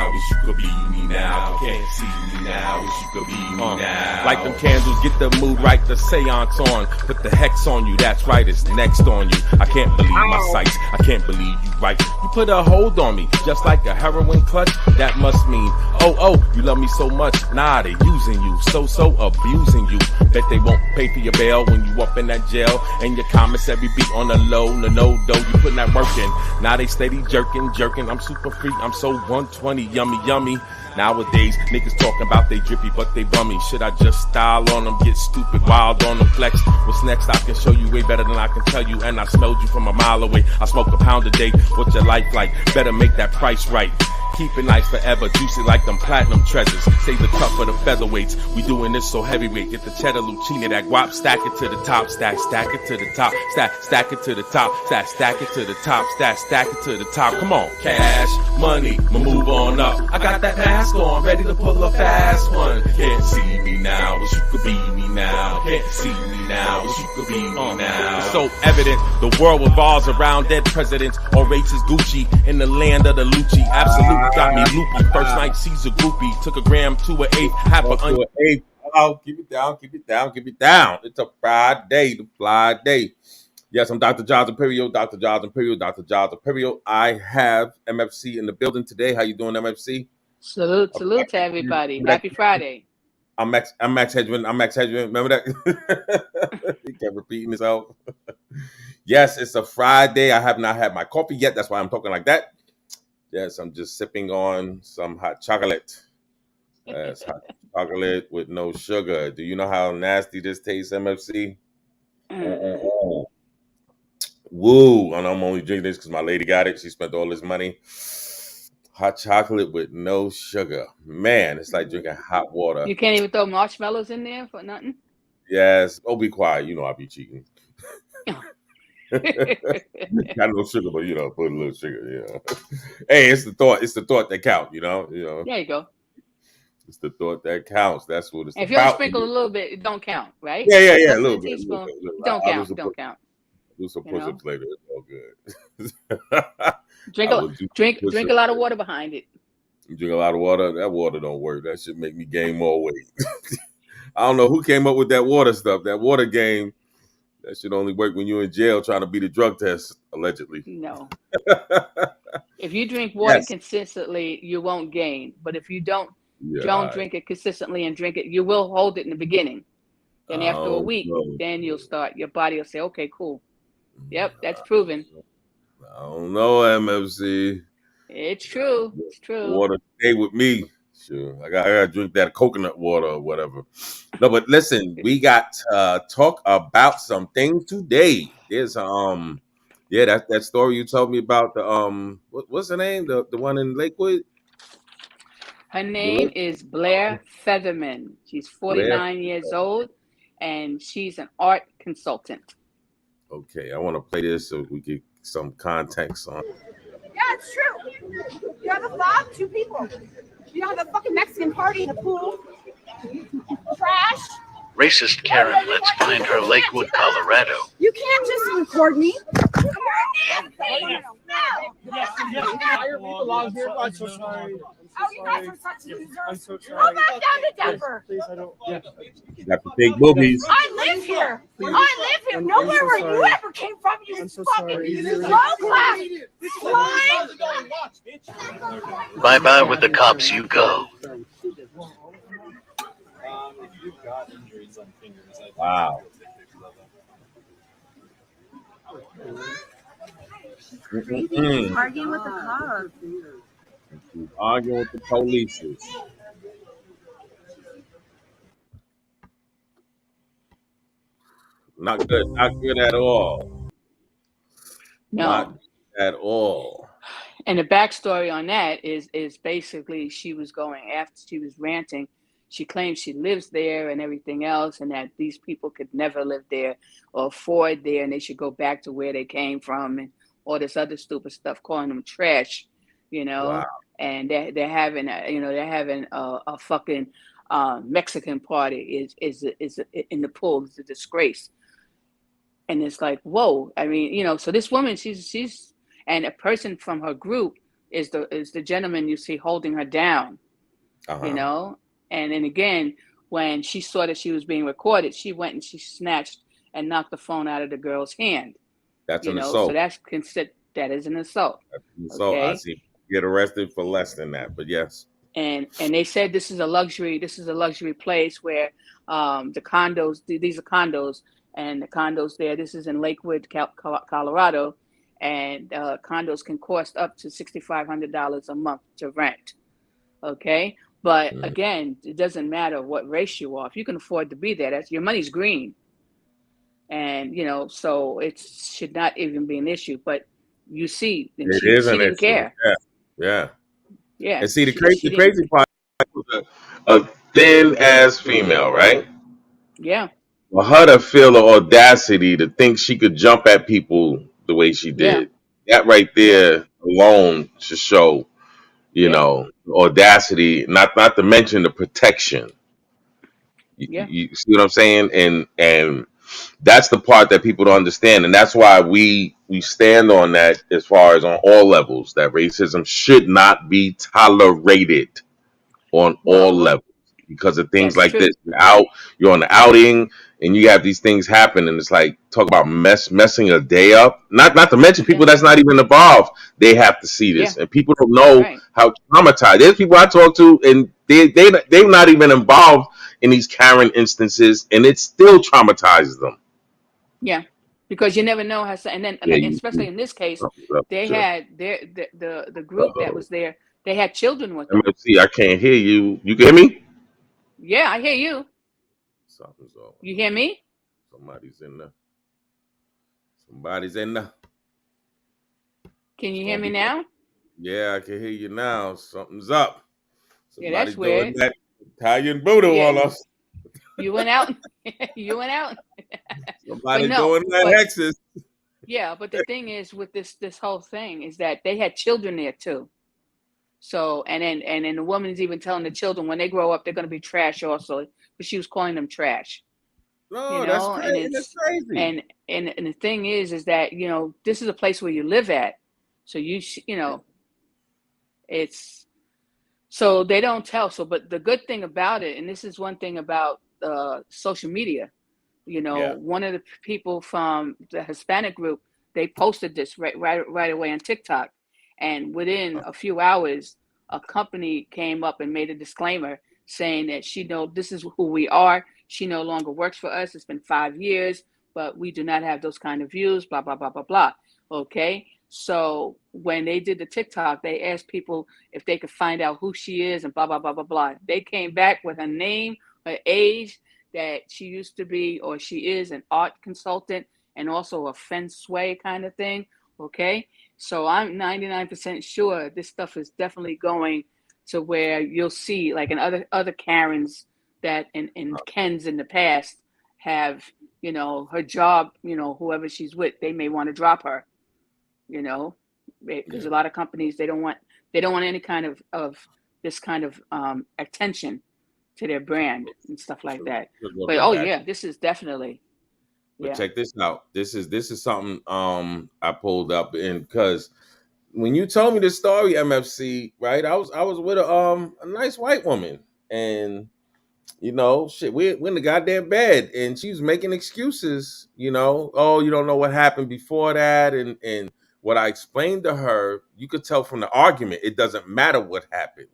now, wish you could be me now. Can't see me now, wish you could be me now. Like them candles, get the mood right, the seance on. Put the hex on you, that's right, it's next on you. I can't believe my sights, I can't believe you right. You put a hold on me, just like a heroin clutch. That must mean, oh, you love me so much. Nah, they using you, so abusing you. Bet they won't pay for your bail when you up in that jail. And your commissary beat on the low, no dough, you putting that work in. Now they steady jerking. I'm super free, I'm so 120, yummy. Nowadays, niggas talking about they drippy, but they bummy. Should I just style on them, get stupid, wild on them, flex? What's next? I can show you way better than I can tell you. And I smelled you from a mile away. I smoke a pound a day. What's your life like? Better make that price right. Keep it nice forever, juicy like them platinum treasures. Save the cup for the featherweights. We doing this so heavyweight. Get the cheddar lucina, that guap, stack it to the top, stack it to the top, stack it to the top, stack it to the top, stack it to the top. Come on, cash, money, move on up. I got that mask on, ready to pull a fast one. Can't see me now, wish you could be me now. Can't see me now, wish you could be me now. It's so evident, the world revolves around dead presidents or racist Gucci in the land of the Lucci. Absolute got me loopy. First night Caesar groupie, took a gram to an eighth, half an eighth. Oh, keep it down. It's a Friday, the fly day. Yes, I'm Dr. Giles Imperial, Dr. Giles Imperial. I have MFC in the building today. How you doing, MFC? Salute to everybody. Happy Friday. I'm Max Hedgeman. Remember that? He kept repeating himself. Yes, it's a Friday. I have not had my coffee yet. That's why I'm talking like that. Yes, I'm just sipping on some hot chocolate. Yes, hot chocolate with no sugar. Do you know how nasty this tastes, MFC? Woo! And I'm only drinking this because my lady got it. She spent all this money. Hot chocolate with no sugar. Man, it's like drinking hot water. You can't even throw marshmallows in there for nothing? Yes. Oh, be quiet. You know I'll be cheating. Got no sugar, but put a little sugar. Hey, it's the thought. It's the thought that counts. There you go. It's the thought that counts. That's what it's about. If you don't sprinkle a little bit, it don't count, right? Yeah. A little bit. Don't count. Do some push-ups later. It's all good. Drink a lot of water behind it. You drink a lot of water. That water don't work. That should make me gain more weight. I don't know who came up with that water stuff. That water game. That should only work when you're in jail trying to beat a drug test, allegedly. No. If you drink water consistently, you won't gain. But if you don't drink it consistently and drink it, you will hold it in the beginning. Then after a week, then you'll start. Your body will say, okay, cool. Yep, that's proven. I don't know, MFC. It's true. Water stay with me. Sure, I gotta drink that coconut water or whatever. No, but listen, we got to talk about some things today. There's that story you told me about the what's her name? The one in Lakewood. Her name is Blair Featherman. She's 49 years old, and she's an art consultant. Okay, I want to play this so we get some context on. Yeah, it's true. You have a fob, 2 people. You have a fucking Mexican party in the pool. Trash. Racist Karen let's find her Lakewood, Colorado. You can't just record me. Come on, I'm so sorry. Oh, you guys are such losers. I'm so sorry. Go back down to Denver. Please, I don't. Yeah. You got to take movies. I live here. Nowhere where you ever came from. You fucking low class. Bye bye with the cops you go. Wow. Arguing with the cops. Arguing with the police. Not good at all. No. Not at all. And the backstory on that is basically she was going after she was ranting. She claims she lives there and everything else, and that these people could never live there or afford there, and they should go back to where they came from, and all this other stupid stuff, calling them trash, Wow. And they're having a fucking Mexican party is in the pool. It's a disgrace, and it's like, whoa. I mean, so this woman, she's and a person from her group is the gentleman you see holding her down, you know. And then again, when she saw that she was being recorded, she went and she snatched and knocked the phone out of the girl's hand. That's You an know, so assault. that's considered, that is an assault. So I Okay. see get arrested for less than that, but yes. And they said this is a luxury place where the condos, these are condos, and the condos there, this is in Lakewood, Colorado, and condos can cost up to $6,500 a month to rent. Okay. But again, it doesn't matter what race you are. If you can afford to be there, that's your money's green. And, you know, so it should not even be an issue. But you see, and It she is an didn't issue. care. Yeah. Yeah. And see the She didn't. crazy part was a thin ass female, right? Yeah. For her to feel the audacity to think she could jump at people the way she Yeah. did, that right Yeah. there alone should show, you Yeah. know, audacity. Not to mention the protection. Yeah. You see what I'm saying? And that's the part that people don't understand, and that's why we stand on that as far as on all levels. That racism should not be tolerated on all Well, levels because of things that's like this. true. You're on the outing, and you have these things happen, and it's like talk about messing a day up. Not to mention Yeah. people that's not even involved. They have to see Yeah. this, and people don't know Right. how traumatized. There's people I talk to, and they're not even involved in these Karen instances, and it still traumatizes them. Yeah. Because you never know how. And then, and Yeah, you especially in this case, they sure. had the group that was there. They had children with them. MFC, I can't hear you. You can hear me? Yeah, I hear you. Something's off. You hear me? Somebody's in there. Somebody's in there. Can you It's hear gonna me be. now? Yeah, I can hear you now. Something's up. Yeah, Somebody that's doing weird. that Italian voodoo Yeah, on us. you went out. You went out. But Somebody no, doing that but hexes. yeah, but the thing is with this whole thing is that they had children there too. So and then the woman is even telling the children when they grow up they're going to be trash also, but she was calling them trash, you No, that's know. And crazy. That's it's crazy. and the thing is that, you know, this is a place where you live at, so you know, it's, so they don't tell. So but the good thing about it, and this is one thing about social media, you know, Yeah. one of the people from the Hispanic group, they posted this right away on TikTok, and within a few hours, a company came up and made a disclaimer saying that she know this is who we are. She no longer works for us. It's been 5 years, but we do not have those kind of views. Blah blah blah blah blah. Okay, so when they did the TikTok, they asked people if they could find out who she is and blah blah blah blah blah. They came back with her name, her age, that she used to be or she is an art consultant and also a feng shui kind of thing. Okay. So I'm 99% sure this stuff is definitely going to where you'll see, like in other Karens that in Kens in the past have, you know, her job, you know, whoever she's with, they may want to drop her, you know, because a lot of companies, they don't want any kind of this kind of attention to their brand and stuff like that. But oh yeah, this is definitely, But yeah. check this out. This is something I pulled up in because when you told me the story, MFC, right? I was with a nice white woman, and you know, shit, we're in the goddamn bed, and she was making excuses. You know, oh, you don't know what happened before that, and what I explained to her, you could tell from the argument, it doesn't matter what happened.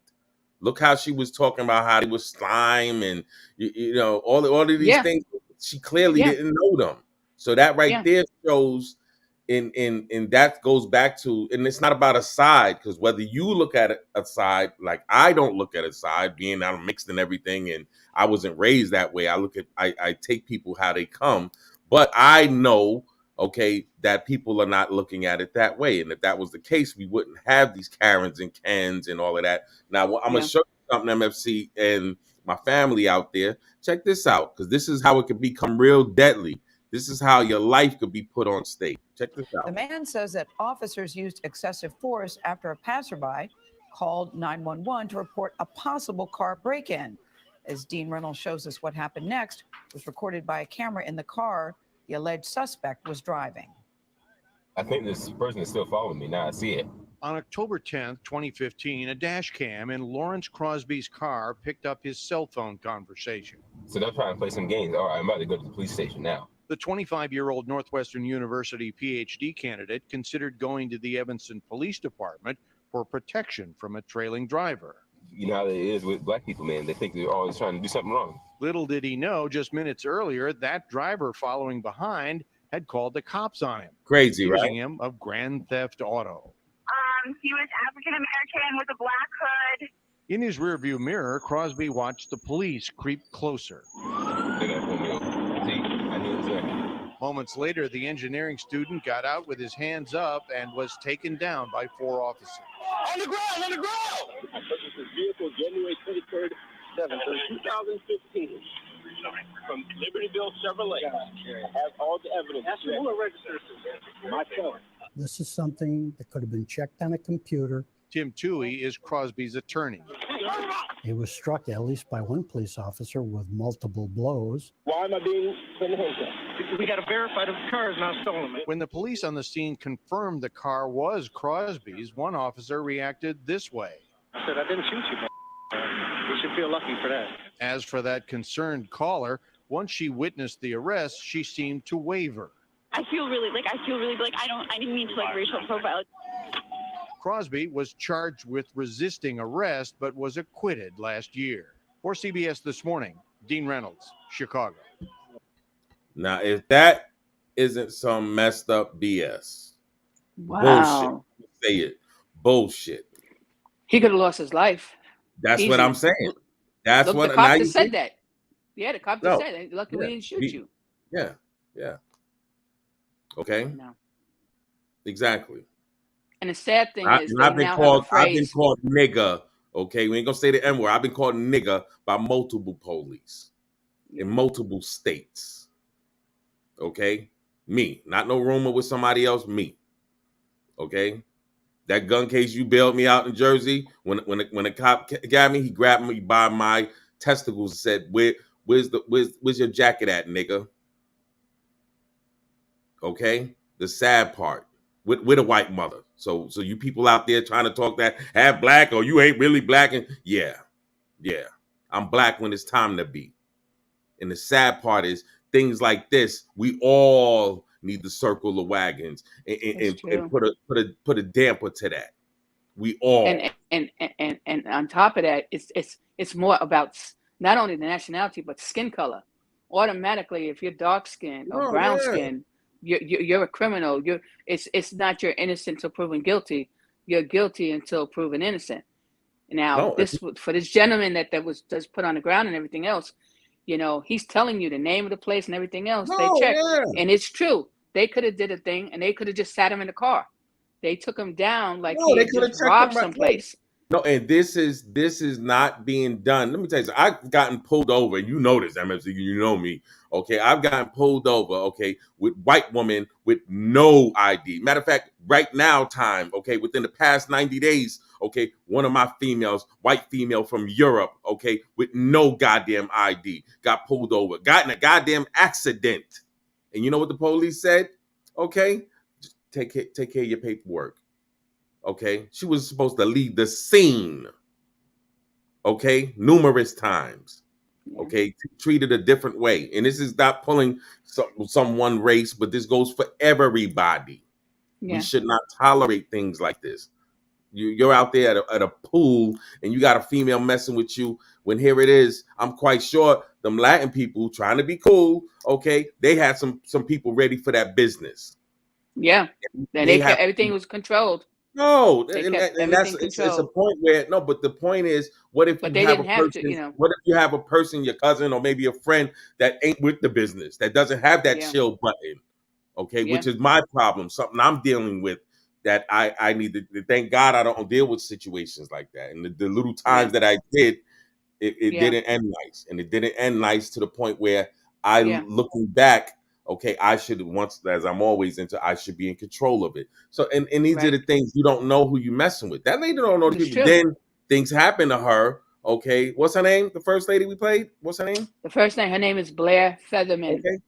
Look how she was talking about how it was slime and you know all of these Yeah. things. She clearly Yeah. didn't know them. So that right Yeah. there shows in that goes back to, and it's not about a side, because whether you look at it a side, like I don't look at a side, being I'm mixed and everything, and I wasn't raised that way. I take people how they come, but I know, okay, that people are not looking at it that way. And if that was the case, we wouldn't have these Karens and Kens and all of that. Now, I'm going to Yeah. show you something, MFC, and my family out there. Check this out, because this is how it can become real deadly. This is how your life could be put on stake. Check this out. The man says that officers used excessive force after a passerby called 911 to report a possible car break-in. As Dean Reynolds shows us what happened next, was recorded by a camera in the car the alleged suspect was driving. I think this person is still following me now. I see it. On October 10th, 2015, a dash cam in Lawrence Crosby's car picked up his cell phone conversation. So they're trying to play some games. All right, I'm about to go to the police station now. The 25-year-old Northwestern University PhD candidate considered going to the Evanston Police Department for protection from a trailing driver. You know how it is with black people, man. They think they're always trying to do something wrong. Little did he know, just minutes earlier, that driver following behind had called the cops on him. Crazy, right? Accusing him of grand theft auto. He was African American with a black hood. In his rearview mirror, Crosby watched the police creep closer. Moments later, the engineering student got out with his hands up and was taken down by 4 officers. On the ground, on the ground! I purchased this vehicle January 23rd, 2015 from Libertyville Chevrolet. I have all the evidence. That's who registered myself. This is something that could have been checked on a computer. Tim Toohey is Crosby's attorney. He was struck at least by one police officer with multiple blows. Why am I being put in handcuffs? We got to verify the car is not stolen. When the police on the scene confirmed the car was Crosby's, one officer reacted this way. I said, I didn't shoot you, you should feel lucky for that. As for that concerned caller, once she witnessed the arrest, she seemed to waver. I feel really I didn't mean to racial profile. Crosby was charged with resisting arrest, but was acquitted last year. For CBS This Morning, Dean Reynolds, Chicago. Now, if that isn't some messed up BS, wow, bullshit. Say it, bullshit. He could have lost his life. That's Easy. what I'm saying. That's Look, what the cop just said that. Yeah, the cop just no. said that. Lucky we didn't shoot you. Yeah, yeah. Okay. No. Exactly. And the sad thing is, I've been called nigger. Okay, we ain't gonna say the N word. I've been called nigger by multiple police in multiple states. Okay, me, not no rumor with somebody else. Me. Okay, that gun case you bailed me out in Jersey. When a cop got me, he grabbed me by my testicles and said, "Where's your jacket at, nigga?" Okay, the sad part. With a white mother. So you people out there trying to talk that half black or you ain't really black. And yeah. I'm black when it's time to be. And the sad part is things like this, we all need to circle the wagons and put a damper to that. We all. And on top of that, it's more about not only the nationality, but skin color. Automatically, if you're dark skinned or brown skinned, you're a criminal. It's not you're innocent until proven guilty. You're guilty until proven innocent. Now, for this gentleman that was put on the ground and everything else, he's telling you the name of the place and everything else. They checked, and it's true. They could have did a thing, and they could have just sat him in the car. They took him down like he just robbed someplace. No, and this is not being done. Let me tell you something. I've gotten pulled over, and you know this, MFC, you know me. Okay, I've gotten pulled over, okay, with white woman with no ID. Matter of fact, right now, time, okay, within the past 90 days, okay, one of my females, white female from Europe, okay, with no goddamn ID, got pulled over, got in a goddamn accident. And you know what the police said? Okay, just take care of your paperwork. Okay, she was supposed to leave the scene. Okay, numerous times. Okay, treated a different way, and this is not pulling some one race, but this goes for everybody. We should not tolerate things like this. You're out there at a pool, and you got a female messing with you. When here it is, I'm quite sure them Latin people trying to be cool. Okay, they had some people ready for that business. Yeah, and everything was controlled. No, and it's a point where but the point is, what if you have a person? What if you have a person, your cousin or maybe a friend that ain't with the business, that doesn't have that chill button? Okay, which is my problem, something I'm dealing with that I need to. Thank God I don't deal with situations like that, and the little times that I did, it didn't end nice, and it didn't end nice to the point where looking back. Okay, I should as I'm always into, I should be in control of it. So, and these are the things you don't know who you messing with. That lady don't know the people. Then things happen to her. Okay, what's her name? The first lady we played. What's her name? The first name. Her name is Blair Featherman. Okay,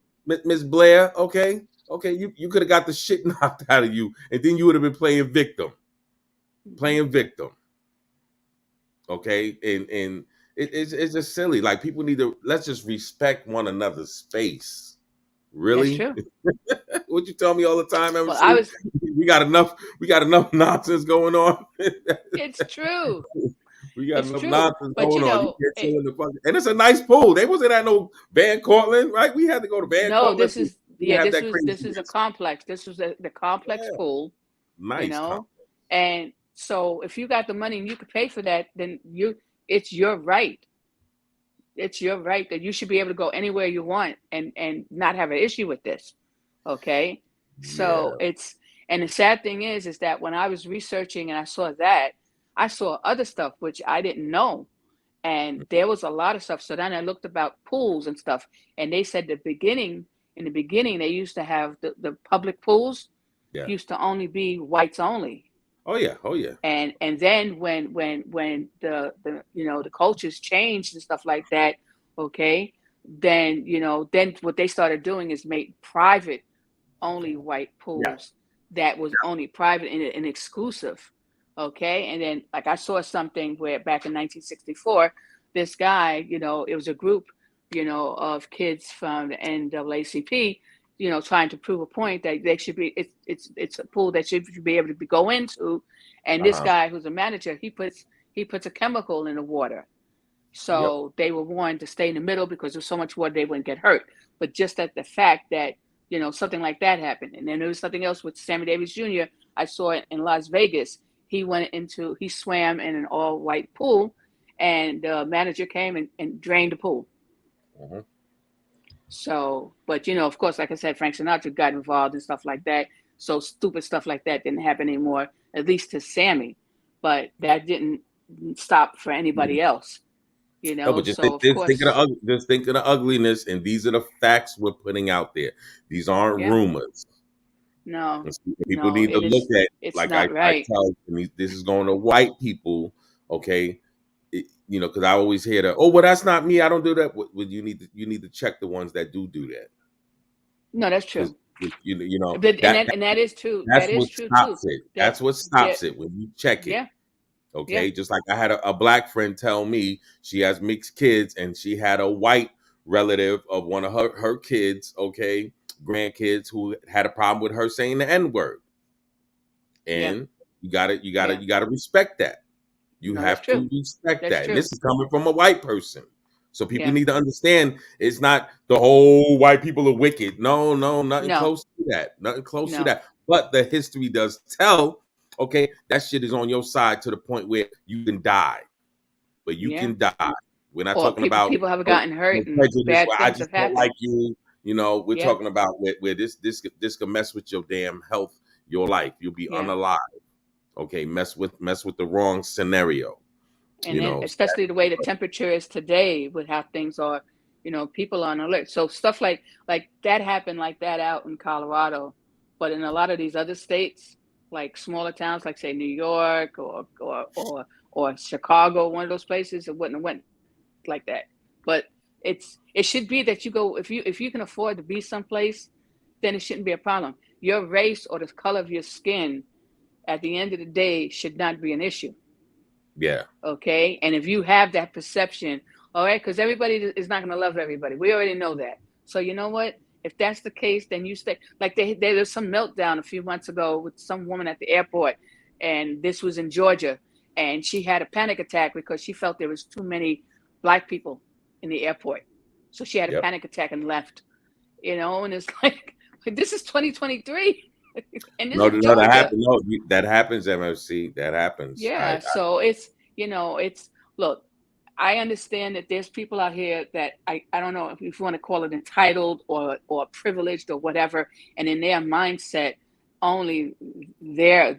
Miss Blair. Okay. You could have got the shit knocked out of you, and then you would have been playing victim. playing victim. Okay, and it's just silly. Like people need to let's just respect one another's space. That's Really? true. What you tell me all the time, Well, I MC? was. We got enough nonsense going on. It's true. We got It's enough true. nonsense But going on. You can't chill in the fucking and it's a nice pool. They wasn't at no Van Cortlandt, right? We had to go to Van no, Cortlandt. this is We have that this is a craziness. complex. This was the complex Yeah. pool, Nice. and so if you got the money and you could pay for that, then it's your right. It's your right that you should be able to go anywhere you want and not have an issue with this. Okay. So and the sad thing is that when I was researching and I saw that, I saw other stuff which I didn't know. And there was a lot of stuff. So then I looked about pools and stuff, and they said in the beginning, they used to have the public pools used to only be whites only. Oh yeah. And then when the the cultures changed and stuff like that, okay, then then what they started doing is make private only white pools that was only private and exclusive. Okay. And then like I saw something where back in 1964, this guy, it was a group, of kids from the NAACP, trying to prove a point that they should be, it's a pool that should be able to go into. And this guy who's a manager, he puts a chemical in the water. So they were warned to stay in the middle because there's so much water they wouldn't get hurt. But just at the fact that something like that happened. And then there was something else with Sammy Davis Jr. I saw it in Las Vegas. He swam in an all white pool, and the manager came and drained the pool. So, but of course, like I said, Frank Sinatra got involved and stuff like that. So stupid stuff like that didn't happen anymore, at least to Sammy. But that didn't stop for anybody else. No, but just, so just think of the ugliness, and these are the facts we're putting out there. These aren't rumors. No, people need to look at it. Like I tell them, this is going to white people, okay? Because I always hear that. Oh, well, that's not me. I don't do that. Well, you need to check the ones that do that. No, that's true. And that is true. That is true too. That's what stops it when you check it. Yeah. Okay, just like I had a black friend tell me she has mixed kids, and she had a white relative of one of her kids, okay, grandkids, who had a problem with her saying the N-word. And you gotta respect that. You have to respect that. And this is coming from a white person. So people need to understand it's not the whole white people are wicked. No, nothing close to that. Nothing close to that. But the history does tell, okay, that shit is on your side to the point where you can die. But you can die. We're not talking about people have gotten hurt and bad things I just have don't happened. like you. We're talking about where this could mess with your damn health, your life. You'll be unalive. Okay, mess with the wrong scenario. And then especially the way the temperature is today with how things are, people are on alert. So stuff like that happened like that out in Colorado. But in a lot of these other states, like smaller towns, like say New York or Chicago, one of those places, it wouldn't have went like that. But it should be that you go, if you can afford to be someplace, then it shouldn't be a problem. Your race or the color of your skin at the end of the day should not be an issue. Yeah. Okay. And if you have that perception, all right, because everybody is not going to love everybody. We already know that. So you know what? If that's the case, then you stay. Like there was some meltdown a few months ago with some woman at the airport, and this was in Georgia, and she had a panic attack because she felt there was too many black people in the airport. So she had a panic attack and left. And it's like this is 2023. And this is Georgia. That happens, MFC. That happens. Yeah. So it's look, I understand that there's people out here that I don't know if you want to call it entitled or privileged or whatever, and in their mindset, only their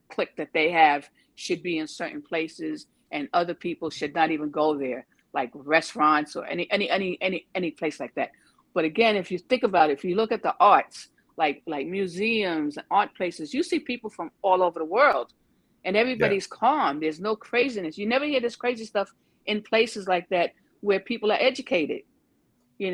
clique that they have should be in certain places, and other people should not even go there, like restaurants or any place like that. But again, if you think about it, if you look at the arts, like museums and art places, you see people from all over the world, and everybody's calm. There's no craziness. You never hear this crazy stuff in places like that where people are educated. You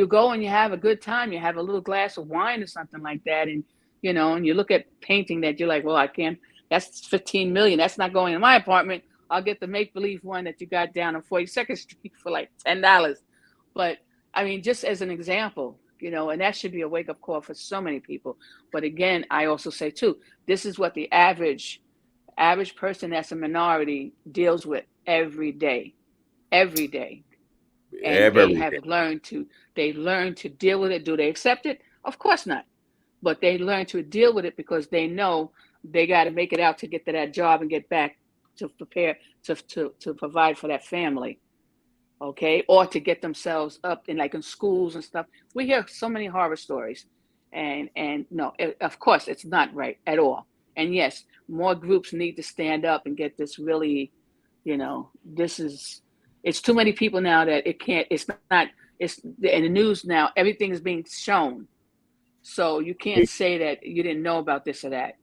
go and you have a good time. You have a little glass of wine or something like that, and and you look at painting that you're like, well, I can't That's 15 million. That's not going in my apartment. I'll get the make believe one that you got down on 42nd Street for like $10. But I mean, just as an example, and that should be a wake up call for so many people. But again, I also say too, this is what the average person that's a minority deals with every day, and Every day. they learn to deal with it. Do they accept it? Of course not. But they learn to deal with it because they know they got to make it out to get to that job and get back to prepare to provide for that family. Okay, or to get themselves up in schools and stuff. We hear so many horror stories, and no, of course it's not right at all. And yes, more groups need to stand up and get this really, it's too many people now that it's in the news now. Everything is being shown, so you can't say that you didn't know about this or that.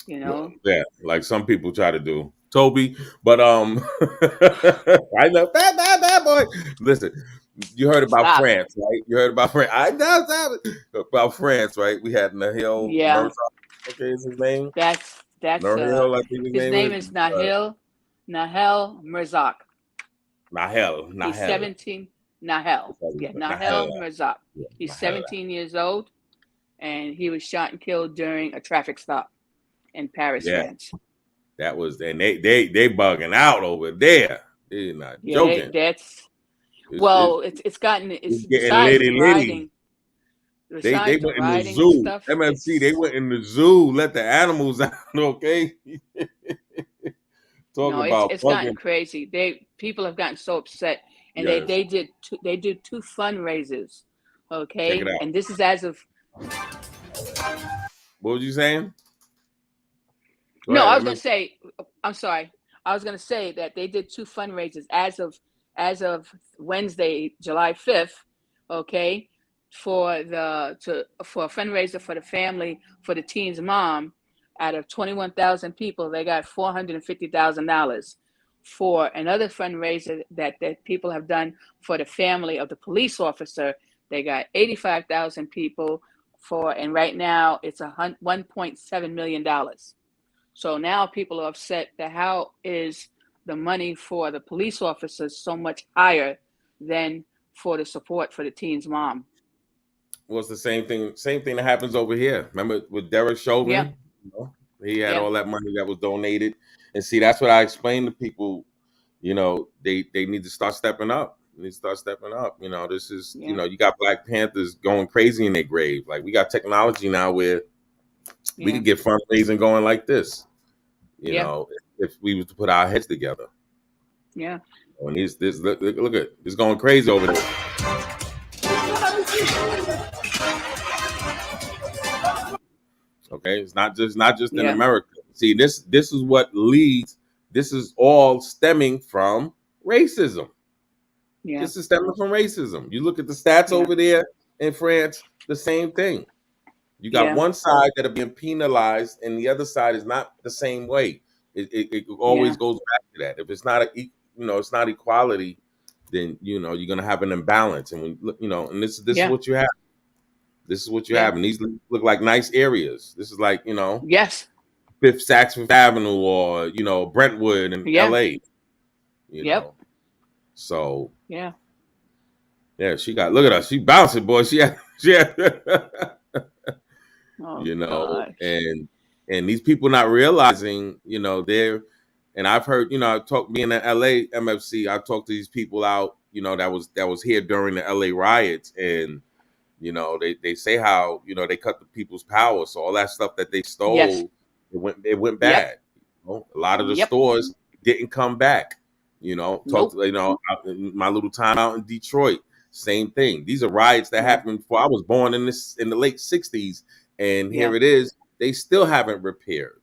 Yeah, like some people try to do, Toby. But I know that boy. Listen, you heard about Stop. France, right? You heard about France. I know about France, right? We had Nahil Yeah. Mirza. Okay, is his name? That's Nahil, I think his name is Nahil Mirzak. Nahel. He's 17. Nahel. Yeah, Nahel Mirzak. He's 17 years old, and he was shot and killed during a traffic stop in Paris, France. That was, and they bugging out over there. They're not joking. It's getting litty. They went in the zoo. Stuff, MFC, they went in the zoo, let the animals out, okay? It's gotten crazy. People have gotten so upset, and they did two fundraisers, okay? Check it out. And this is as of. What was you saying? I was going to say. I'm sorry. I was going to say that they did two fundraisers as of Wednesday, July 5th, okay, for a fundraiser for the family for the teen's mom. Out of 21,000 people, they got $450,000. For another fundraiser that people have done for the family of the police officer, they got 85,000 people and right now it's $1.7 million. So now people are upset that how is the money for the police officers so much higher than for the support for the teen's mom? Well, it's the same thing that happens over here. Remember with Derek Chauvin? Yeah. He had all that money that was donated. And see, that's what I explained to people. They need to start stepping up. This is, you got Black Panthers going crazy in their grave. Like, we got technology now where we can get fundraising going like this. If we were to put our heads together. Yeah. And look at it's going crazy over there. Okay, it's not just in America. See, this is what leads. This is all stemming from racism. Yeah. This is stemming from racism. You look at the stats over there in France, the same thing. You got one side that are being penalized, and the other side is not the same way. It always goes back to that. If it's not it's not equality, then you're gonna have an imbalance. And and this is what you have. This is what you have, and these look like nice areas. This is like yes, Fifth Avenue or Brentwood in L.A. So she got, look at her, she bouncing, boy. She and these people not realizing, and I've heard, I've talked being in LA MFC, I've talked to these people out, that was here during the LA riots, and they say how, they cut the people's power. So all that stuff that they stole, it went bad. A lot of the stores didn't come back. My little time out in Detroit, same thing. These are riots that happened before I was born in the late 60s. And here it is. They still haven't repaired.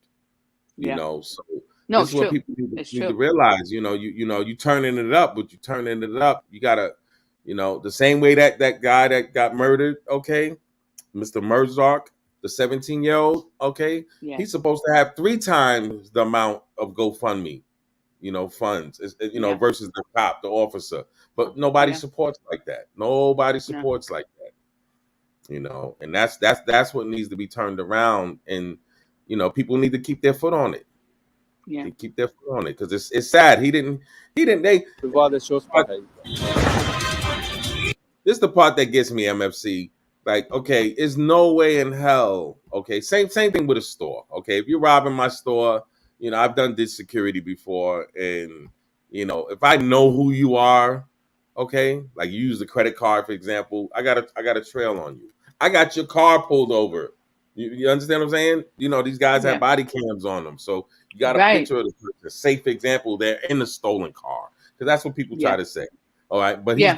So this is what people need to realize. You turning it up, but you turning it up. You gotta, the same way that guy that got murdered, okay, Mr. Mirzak, the 17-year-old, okay, he's supposed to have 3 times the amount of GoFundMe, funds, versus the cop, the officer. But nobody supports like that. Nobody supports like that. And that's what needs to be turned around, and people need to keep their foot on it. Yeah. They keep their foot on it because it's sad. He didn't. They. This is the part that gets me, MFC. Like, okay, there's no way in hell. Okay, same thing with a store. Okay, if you're robbing my store, I've done this security before, and if I know who you are, okay, like you use the credit card for example, I got a trail on you. I got your car pulled over. You understand what I'm saying? These guys have Yeah. body cams on them, so you got a Right. picture of the person. Safe example, they're in the stolen car because that's what people try Yeah. to say. All right, but Yeah.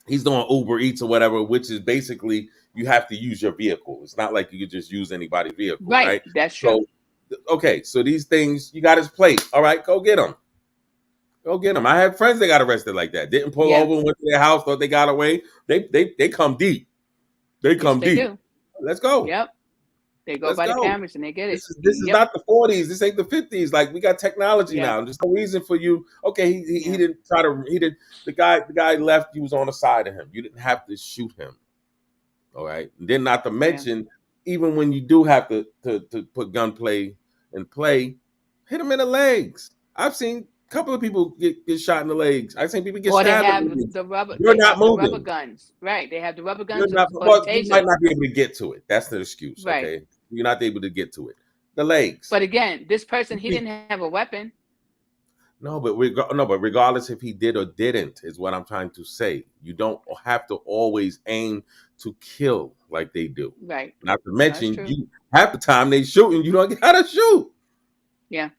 he's doing Uber Eats or whatever, which is basically you have to use your vehicle. It's not like you could just use anybody's vehicle, Right. right? That's true. So, okay, so these things, you got his plate. All right, go get him. Go get him. I have friends that got arrested like that. Didn't pull Yeah. over and went to their house, thought they got away. They come deep. They Yes, come they deep. do. Let's go. Yep. They go Let's by the go. cameras and they get it. This is Yep. not the 40s. This ain't the 50s. Like we got technology Yeah. now. There's no reason for you. Okay, he Yeah. didn't try to. He did. The guy left. You was on the side of him. You didn't have to shoot him. All right. And then not to mention, even when you do have to put gunplay in play, hit him in the legs. I've seen a couple of people get shot in the legs. I've seen people get Or they stabbed in have the legs. the rubber. You're They not have the rubber moving. guns. Right. They have the rubber You're guns not. or the Well, you taser. might not be able to get to it. That's the excuse. Right. Okay. You're not able to get to it. The legs. But again, this person, he didn't have a weapon. No, but regardless if he did or didn't, is what I'm trying to say. You don't have to always aim to kill like they do. Right. Not to That's mention, true. you half the time they shooting, you don't gotta shoot. Yeah.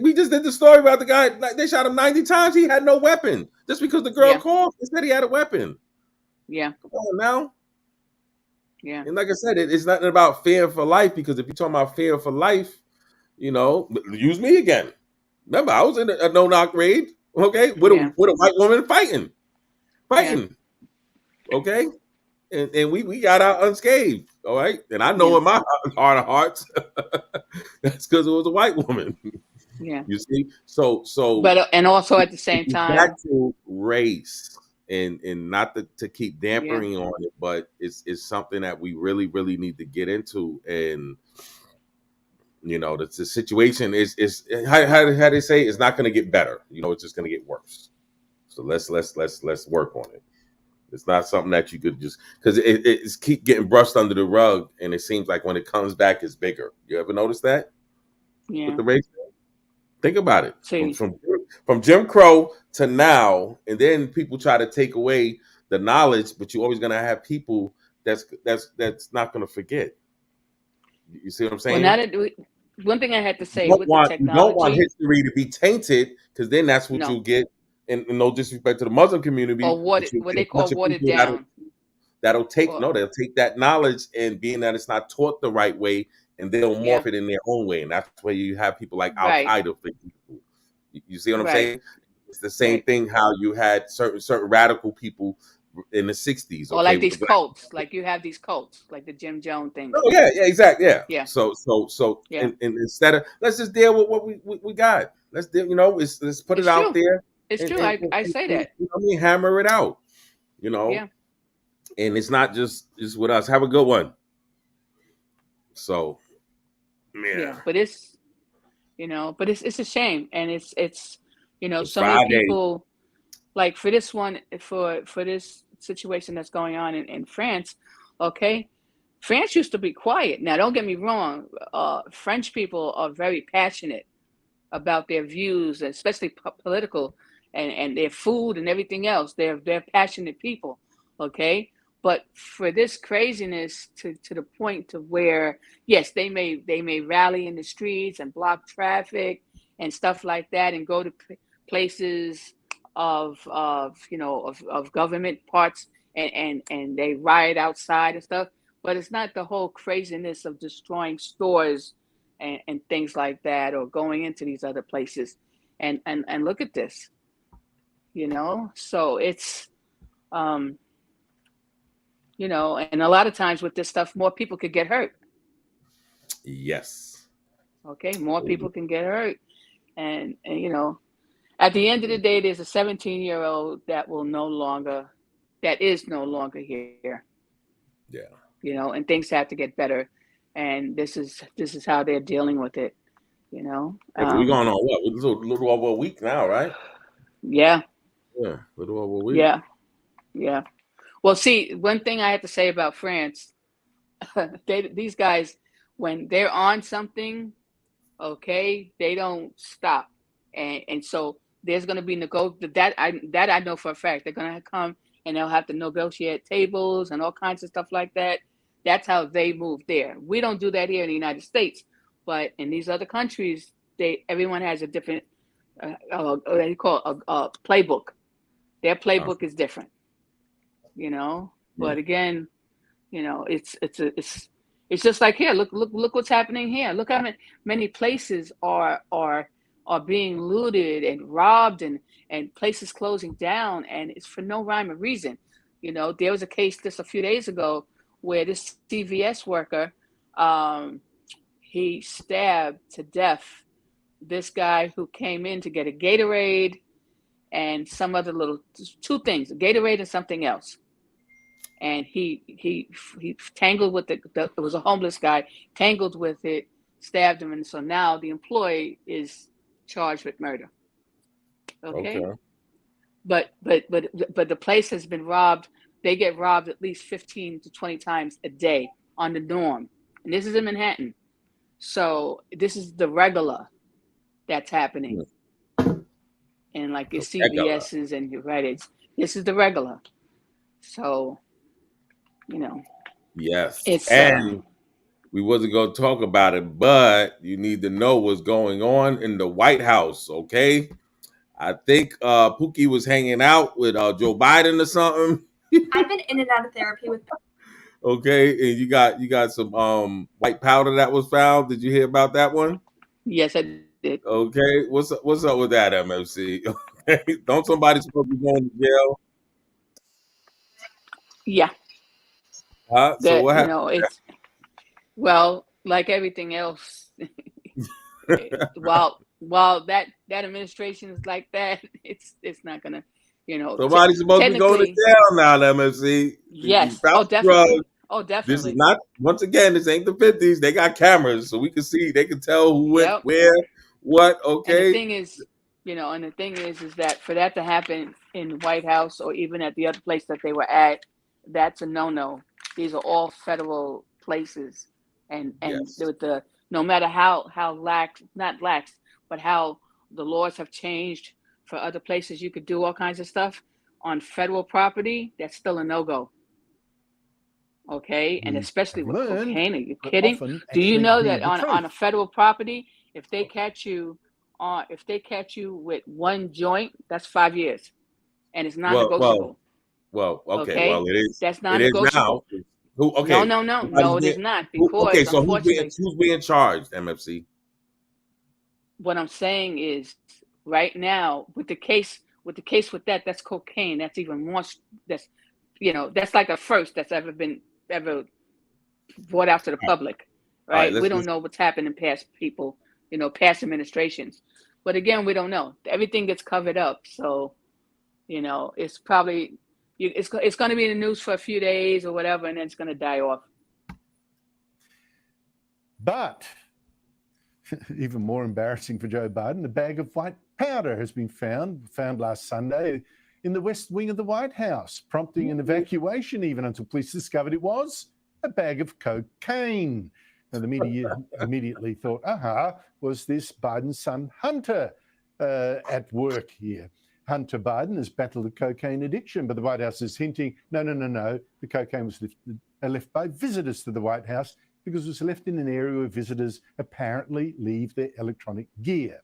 We just did the story about the guy. Like, they shot him 90 times. He had no weapon. Just because the girl Yeah. called and said he had a weapon. Yeah. Come on now. Yeah. And like I said, it's nothing about fear for life, because if you're talking about fear for life, use me again. Remember, I was in a no-knock raid, okay, with Yeah. a white woman fighting. Okay, and we got out unscathed. All right, and I know Yeah. in my heart of hearts, that's because it was a white woman. Yeah. You see, so But and also at the same it's time, back to race, and not to keep dampering Yeah. on it, but it's something that we really need to get into. And the situation is how they say it's not going to get better. It's just going to get worse. So let's work on it. It's not something that you could just, because it's keep getting brushed under the rug, and it seems like when it comes back, it's bigger. You ever notice that yeah. with the race? Think about it. See. From Jim Crow to now, and then people try to take away the knowledge, but you're always going to have people that's not going to forget. You see what I'm saying? Well, one thing I had to say You with don't the technology, want history to be tainted, because then that's what No. you'll get. And no disrespect to the Muslim community, or what but you'll what get they a call bunch of watered people down. that'll take Or- they'll take that knowledge, and being that it's not taught the right way, and they'll morph Yeah. it in their own way, and that's where you have people like Right. Al Qaeda. You see what I'm Right. saying? It's the same Right. thing how you had certain radical people in the 60s. Or like with these the black- cults, like you have these cults, like the Jim Jones thing. Oh yeah, exactly, yeah. Yeah. So Yeah. and instead of, let's just deal with what we got. Let's deal, let's put It's it out true. there. It's true. I say that. You know what I mean? Hammer it out. Yeah. And it's not just with us. Have a good one. So, Yeah. But it's it's a shame, and it's It's some of the Friday. people, like for this one, for this situation that's going on in France. Okay, France used to be quiet. Now, don't get me wrong. French people are very passionate about their views, especially political, and their food and everything else. They're passionate people. Okay, but for this craziness to the point to where, yes, they may rally in the streets and block traffic and stuff like that, and go to places of government parts, and they riot outside and stuff. But it's not the whole craziness of destroying stores and things like that, or going into these other places. And look at this, so it's and a lot of times with this stuff, more people could get hurt. Yes. Okay, more people can get hurt, and at the end of the day, there's a 17-year-old that is no longer here. Yeah. And things have to get better, and this is how they're dealing with it. You know, Yeah, we going on what? A little over a week now, right? yeah, Yeah, a little over a week. yeah, yeah. Well, see, one thing I have to say about France, these guys, when they're on something, okay, they don't stop, and so there's going to be that I know for a fact. They're going to come and they'll have to negotiate tables and all kinds of stuff like that. That's how they move there. We don't do that here in the United States, but in these other countries, everyone has a different what do you call it, a playbook. Their playbook is different, you know. But again, you know, it's just like here. Look what's happening here. Look how many places are being looted and robbed, and places closing down, and it's for no rhyme or reason. You know, there was a case just a few days ago where this CVS worker, he stabbed to death this guy who came in to get a Gatorade and some other two things, a Gatorade and something else. And he tangled with it was a homeless guy, tangled with it, stabbed him, and so now the employee is charged with murder. Okay. But the place has been robbed. They get robbed at least 15 to 20 times a day on the norm. And this is in Manhattan. So this is the regular that's happening. And like your CVS's and your Reddits, this is the regular. So, you know. Yes. It's we wasn't going to talk about it, but you need to know what's going on in the White House, okay? I think Pookie was hanging out with Joe Biden or something. I've been in and out of therapy with. Okay, and you got some white powder that was found. Did you hear about that one? Yes, I did. Okay, what's up with that, MFC? Okay, don't somebody supposed to be going to jail? Yeah. Huh? So what happened? You know, it's like everything else. while that administration is like that, it's not gonna, you know. Somebody's supposed to be going to jail now, MFC. Yes. Oh, definitely. Oh, definitely. This is not, once again, this ain't the 50s. They got cameras, so we can see. They can tell who went where, what. Okay. And the thing is, you know, is that for that to happen in the White House or even at the other place that they were at, that's a no-no. These are all federal places, and with the no matter how not lax, but how the laws have changed for other places, you could do all kinds of stuff on federal property. That's still a no-go. Okay, and especially with cocaine. Are you kidding? Do you know that on a federal property, if they catch you with one joint, that's 5 years, and it's non-negotiable. Well, okay. Well, it is. That's non-negotiable. It is now. Okay. No, it is not. Because so who's being charged, MFC? What I'm saying is, right now, with the case with that's cocaine. That's even more. That's like a first that's ever brought out to the public, right? We don't know what's happened in past people, past administrations. But again, we don't know. Everything gets covered up, so it's probably it's going to be in the news for a few days or whatever, and then it's going to die off. But even more embarrassing for Joe Biden, a bag of white powder has been found last Sunday in the West Wing of the White House, prompting an evacuation even until police discovered it was a bag of cocaine. Now, the media immediately thought, was this Biden's son Hunter at work here? Hunter Biden has battled a cocaine addiction, but the White House is hinting, no. The cocaine was left by visitors to the White House because it was left in an area where visitors apparently leave their electronic gear.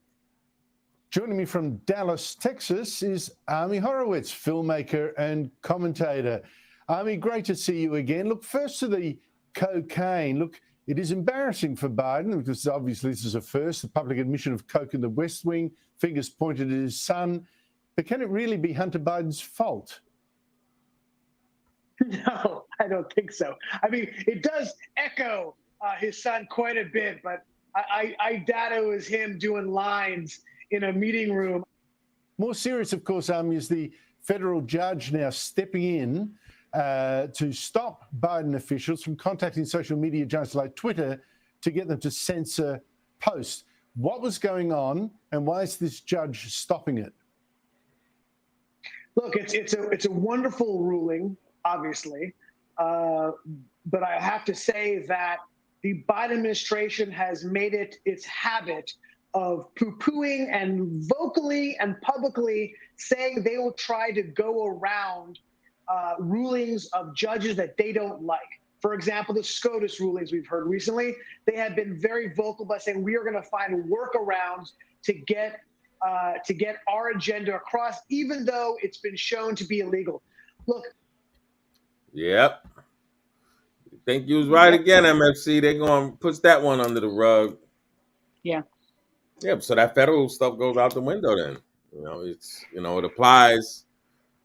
Joining me from Dallas, Texas, is Ami Horowitz, filmmaker and commentator. Ami, great to see you again. Look, first to the cocaine. Look, it is embarrassing for Biden because obviously this is a first, the public admission of coke in the West Wing, fingers pointed at his son. But can it really be Hunter Biden's fault? No, I don't think so. I mean, it does echo his son quite a bit, but I doubt it was him doing lines in a meeting room. More serious, of course, is the federal judge now stepping in to stop Biden officials from contacting social media giants like Twitter to get them to censor posts. What was going on, and why is this judge stopping it? Look, it's a wonderful ruling, obviously, but I have to say that the Biden administration has made it its habit of poo-pooing and vocally and publicly saying they will try to go around rulings of judges that they don't like. For example, the SCOTUS rulings we've heard recently, they have been very vocal by saying we are going to find workarounds to get our agenda across, even though it's been shown to be illegal. Look. Yep. Think you was right again, MFC. They're going to push that one under the rug. Yeah. Yeah, so that federal stuff goes out the window then. It applies,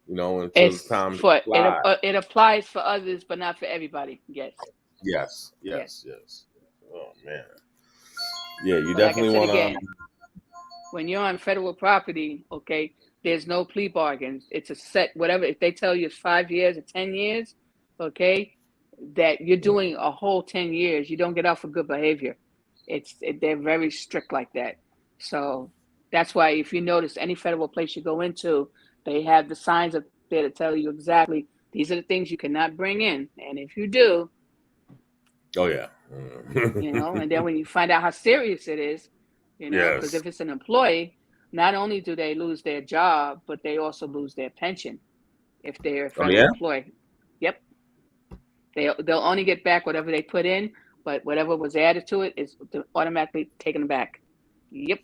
until it's time to apply. It applies for others, but not for everybody. Yes. Yes. Oh, man. Yeah, you definitely want to... When you're on federal property, okay, there's no plea bargains. It's a set, whatever. If they tell you it's 5 years or 10 years, okay, that you're doing a whole 10 years, you don't get out for good behavior. They're very strict like that. So that's why if you notice any federal place you go into, they have the signs up there to tell you exactly these are the things you cannot bring in. And if you do, oh yeah, and then when you find out how serious it is, because if it's an employee, not only do they lose their job, but they also lose their pension if they're a federal employee. Yep. They'll only get back whatever they put in, but whatever was added to it is automatically taken back. Yep.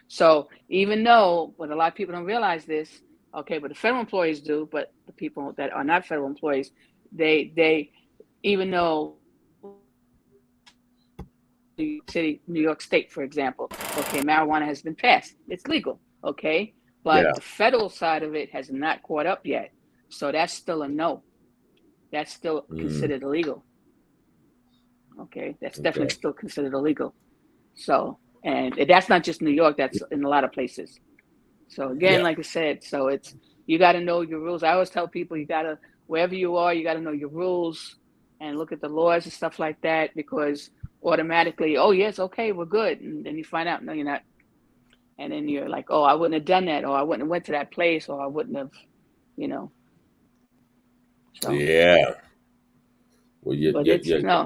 So even though, but a lot of people don't realize this, okay, but the federal employees do, but the people that are not federal employees, they even though the city, New York State, for example, okay, marijuana has been passed. It's legal, okay? But the federal side of it has not caught up yet. So that's still a no. That's still considered illegal. Okay, that's definitely still considered illegal. So, and that's not just New York, that's in a lot of places. So again, like I said, so you got to know your rules. I always tell people wherever you are, you got to know your rules and look at the laws and stuff like that, because automatically, oh yes, okay, we're good. And then you find out, no, you're not. And then you're like, oh, I wouldn't have done that, or I wouldn't have went to that place, or I wouldn't have, So. Yeah. Well,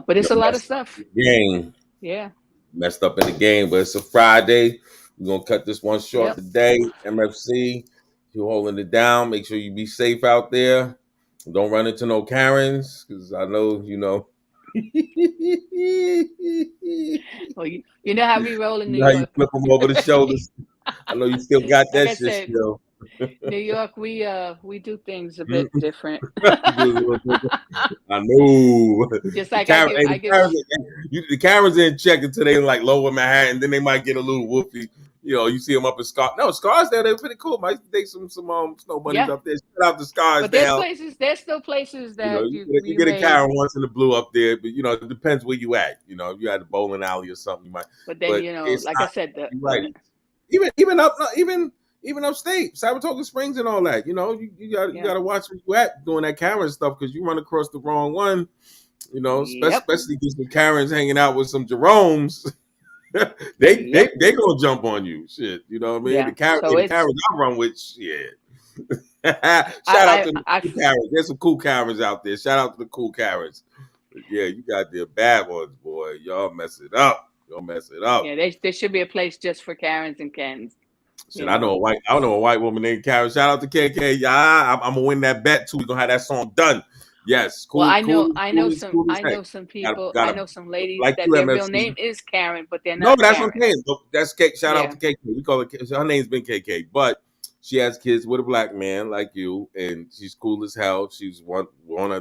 but it's a lot of stuff. Game. Yeah. Messed up in the game, but it's a Friday. We're going to cut this one short today. MFC, you're holding it down. Make sure you be safe out there. Don't run into no Karens, because I know, Well, you know how we roll in New York. How you flip them over the shoulders. I know you still got that shit still. New York, we do things a bit different. I know. Just like the Karens in check until they like Lower Manhattan, then they might get a little woofy. You see them up in Scarsdale. They're pretty cool. Might take some snow bunnies up there. Shout out to Scarsdale. But there's still places that you get a Karen once in the blue up there, but it depends where you at. If you at the bowling alley or something, you might. But then like I said, right. Even upstate, Saratoga Springs and all that, you got to watch where you at doing that Karen stuff, because you run across the wrong one, especially these Karens hanging out with some Jeromes. they gonna jump on you, shit. You know what I mean? The Karens I run with, shit. Shout out to the cool Karens. There's some cool Karens out there. Shout out to the cool Karens. Yeah, you got the bad ones, boy. Y'all mess it up. Yeah, there should be a place just for Karens and Kens. Shit, I know a white woman named Karen. Shout out to KK. Yeah, I'm gonna win that bet too. We're gonna have that song done. Yes, cool. Well, I know some people. I know some ladies like that their real name is Karen, but they're not. No, that's Karen. what I'm saying. That's KK. Shout out to KK. We call it. Her name's been KK, but she has kids with a black man like you, and she's cool as hell. She's one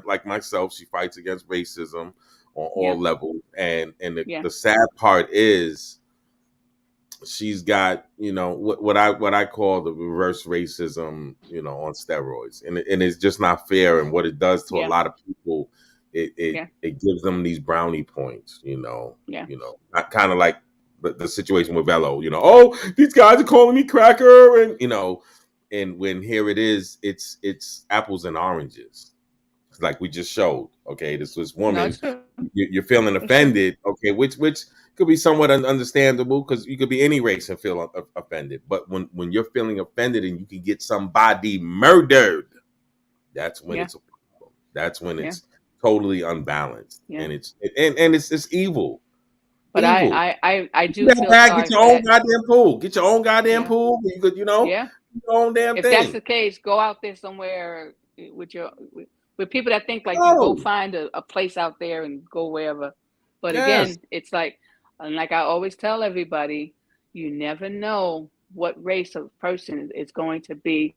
like myself. She fights against racism on all levels, and the sad part is, she's got what I call the reverse racism, on steroids, and it's just not fair. And what it does to a lot of people, it gives them these brownie points, not kind of like the situation with Velo, oh, these guys are calling me cracker, and and when here it is, it's apples and oranges. It's like we just showed. Okay, this was No, woman. it's true. You're feeling It's true. offended. Okay, which could be somewhat understandable because you could be any race and feel offended. But when you're feeling offended and you can get somebody murdered, that's when Yeah. it's a problem. That's when Yeah. it's totally unbalanced, Yeah. and it's evil. But Evil. I do Yeah, feel man, sorry get your for own that. goddamn pool. Get your own goddamn Yeah. pool. You could, Yeah. your own damn If that's thing. the case, go out there somewhere with people that think like you go Oh, find a place out there and go wherever. But yes. again, it's like, and like I always tell everybody, you never know what race of person is going to be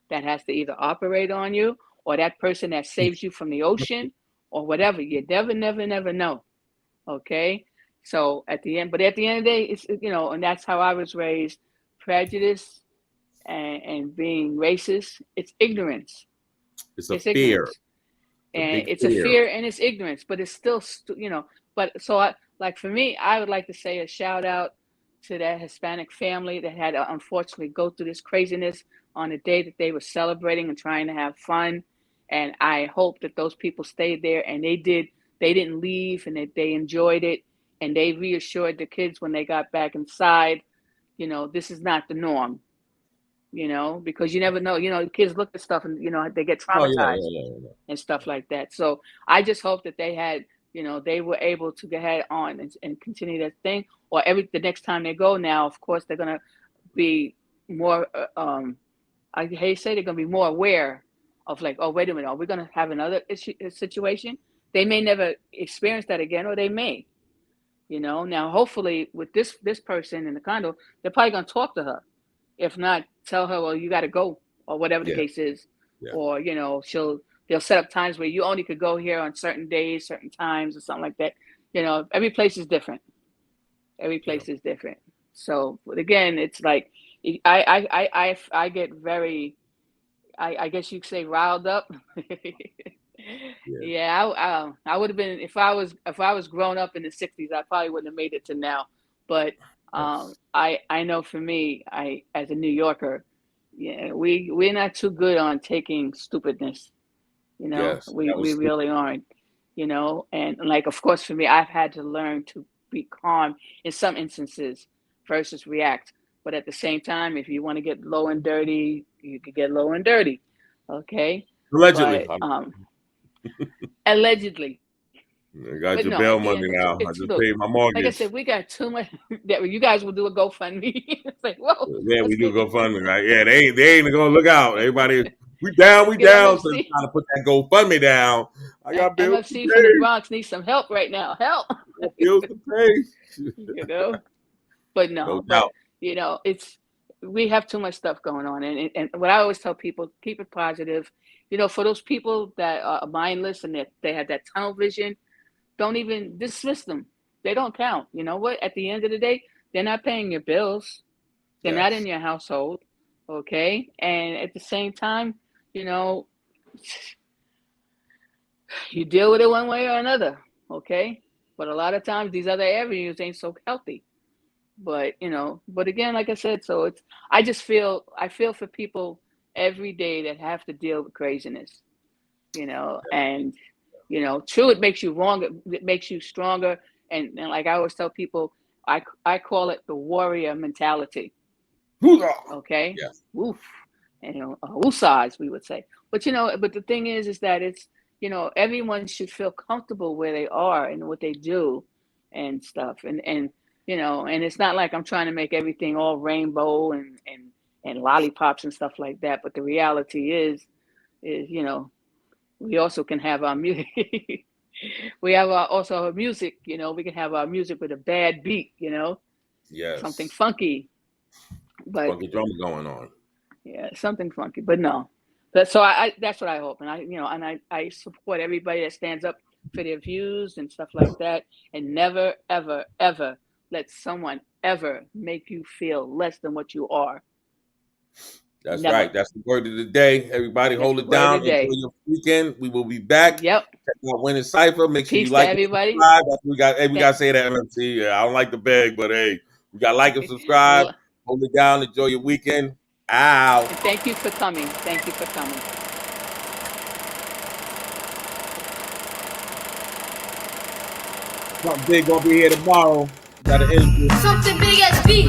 that has to either operate on you, or that person that saves you from the ocean, or whatever. You never know. Okay. So at the end of the day, it's, and that's how I was raised. Prejudice and being racist, it's ignorance. It's a It's fear. ignorance. It's a And big it's a fear. fear and it's ignorance, but it's still, but so like for me, I would like to say a shout out to that Hispanic family that had to unfortunately go through this craziness on the day that they were celebrating and trying to have fun. And I hope that those people stayed there and they didn't leave, and that they enjoyed it, and they reassured the kids when they got back inside, this is not the norm, because you never know, kids look at stuff and, they get Oh traumatized yeah. and stuff like that. So I just hope that they had, they were able to get ahead on and continue that thing, or the next time they go now, of course, they're going to be more, I hate to say, they're going to be more aware of like, oh, wait a minute, are we going to have another situation? They may never experience that again, or they may, now hopefully with this person in the condo, they're probably going to talk to her. If not, tell her, well, you got to go, or whatever the Yeah. case is. Yeah. Or, they'll set up times where you only could go here on certain days, certain times, or something like that. Every place is different. Every place is different. So, but again, it's like, I get very, I guess you could say, riled up. Yeah, I would have been, if I was grown up in the 60s, I probably wouldn't have made it to now. But I know for me, as a New Yorker, yeah, we're not too good on taking stupidness. Yes, We that was stupid. really aren't. And like, of course, for me, I've had to learn to be calm in some instances versus react. But at the same time, if you want to get low and dirty, you could get low and dirty. Okay. Allegedly. But allegedly. I got But your no, bail at the money end, now. I it's just look, paid my like I mortgage. said, we got too much that you guys will do a GoFundMe. It's like, whoa, Yeah, we let's do get GoFundMe, right? Yeah, they ain't gonna look out. Everybody, we down. let's get So MFC. trying to put that GoFundMe down. I got bills to MFC from the pay. Bronx needs some help right now. Help. I got bills to pay. But no, No but doubt. we have too much stuff going on, and what I always tell people, keep it positive. For those people that are mindless and that they have that tunnel vision, don't even dismiss them. They don't count. You know what? At the end of the day, they're not paying your bills. They're not in your household. Okay. And at the same time, you deal with it one way or another. Okay. But a lot of times these other avenues ain't so healthy. But, but again, like I said, so I feel for people every day that have to deal with craziness, and, true, it makes you wrong. It makes you stronger. And like I always tell people, I call it the warrior mentality. Okay. Yes. Woof. And, woosahs, we would say. But, but the thing is that it's, everyone should feel comfortable where they are and what they do and stuff. And and it's not like I'm trying to make everything all rainbow and lollipops and stuff like that. But the reality is, we also can have our music. We have also our music, we can have our music with a bad beat, Yes. something funky. But funky drama going on. Yeah, something funky. But no. So that's what I hope. And I support everybody that stands up for their views and stuff like that. And never, ever, ever let someone ever make you feel less than what you are. That's Never. right. That's the word of the day. Everybody hold it down. Enjoy your weekend. We will be back. Yep. Check out Winning Cypher. Make sure Peace you like to and everybody. subscribe. We got to say that, MMC. Yeah, I don't like the beg, but hey, we got to like and subscribe. Hold it down. Enjoy your weekend. Ow. And thank you for coming. Thank you for coming. Something big gonna be here tomorrow. Got an interview. Something big as B.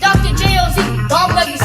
Dr. J.O.Z. Bomb Legacy.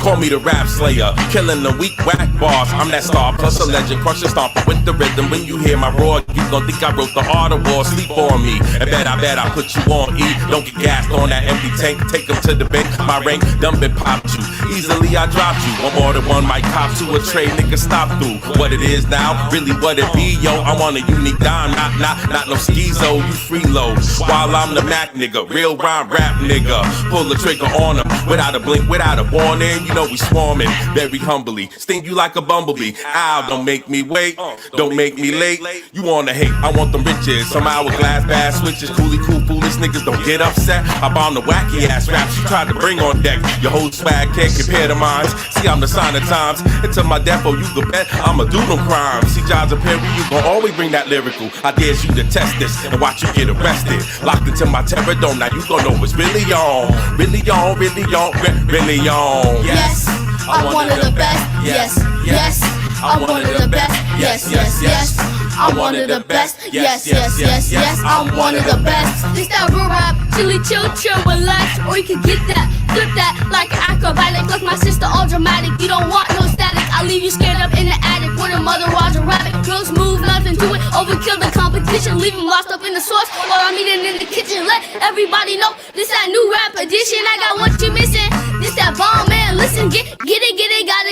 Call me the rap slayer, killing the weak whack bars. I'm that star plus a legend, crushing stomper with the rhythm. When you hear my roar, you gon' think I wrote the art of war. Sleep on me, and I bet I put you on E. Don't get gassed on that empty tank. Take them to the bank. My rank done been popped you. Easily I dropped you. One more than one might cop to a trade, nigga stop through. What it is now, really what it be, yo. I want a unique dime, not no schizo. You freeload while I'm the Mac nigga, real rhyme rap nigga. Pull the trigger on them without a blink, without a warning. You know we swarming very humbly. Sting you like a bumblebee. Ow, don't make me wait. Don't make me late. You wanna hate? I want them riches. Some hourglass bass switches. Coolie cool foolish niggas don't get upset. I bomb the wacky ass raps you tried to bring on deck. Your whole swag can't compare to mine. See, I'm the sign of times. Until my death, oh, you can bet I'ma do them crimes. See, John's a pair you gon' always bring that lyrical. I dare you to test this and watch you get arrested. Locked into my terror dome. Now you gon' know it's really on. Really on, really on, really on. Yes, I'm one of the best. Yes, yes, I'm one of the best. Yes, yes, yes, I'm one of the best. Yes, yes, yes, yes, I'm one of the best. This that real rap, chilly, chill, relax. Or you can get that, flip that like an acrobatic. Like my sister, all dramatic. You don't want no static. I leave you scared up in the attic with a mother Roger Rabbit. Girls move, nothing to it. Overkill the competition, leave them lost up in the sauce while I'm eating in the kitchen. Let everybody know this that new rap edition. I got what you missing. This that bomb, man. Listen, get it,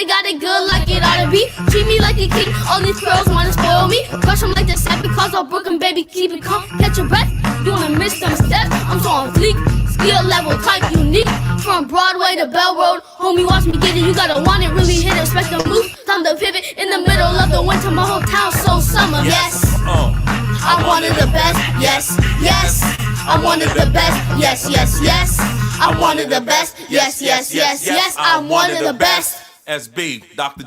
got it good like it ought to be. Treat me like a king. All these girls wanna spoil me. Crush them like the sap because I'm broken, baby. Keep it calm. Catch your breath. You wanna miss some steps? I'm so on fleek. Skill level type unique. From Broadway to Bell Road, homie, watch me get it. You gotta want it, really hit it. Respect the move. Time to pivot in the middle of the winter. My whole town so summer. Yes, I'm one of the best. Yes, yes, I'm one of the best. Yes, yes, yes, I'm one of the best. Yes, yes, yes, yes, I'm one of the best. SB, Dr.